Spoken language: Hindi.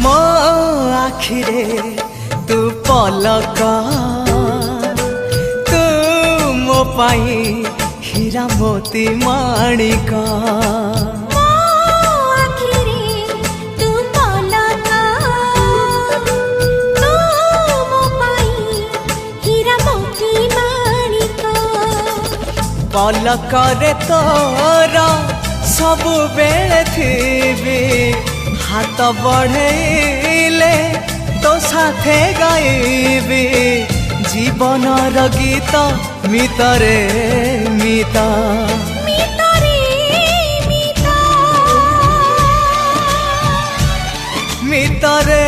मो आखिरे तू पलक तू मो पाई हीरा मोती माणिक पलकरे तोर सब बेले थी हाथ बढ़ेले तो साथे गाइबी जीवन गीत मितरे मिता मितरे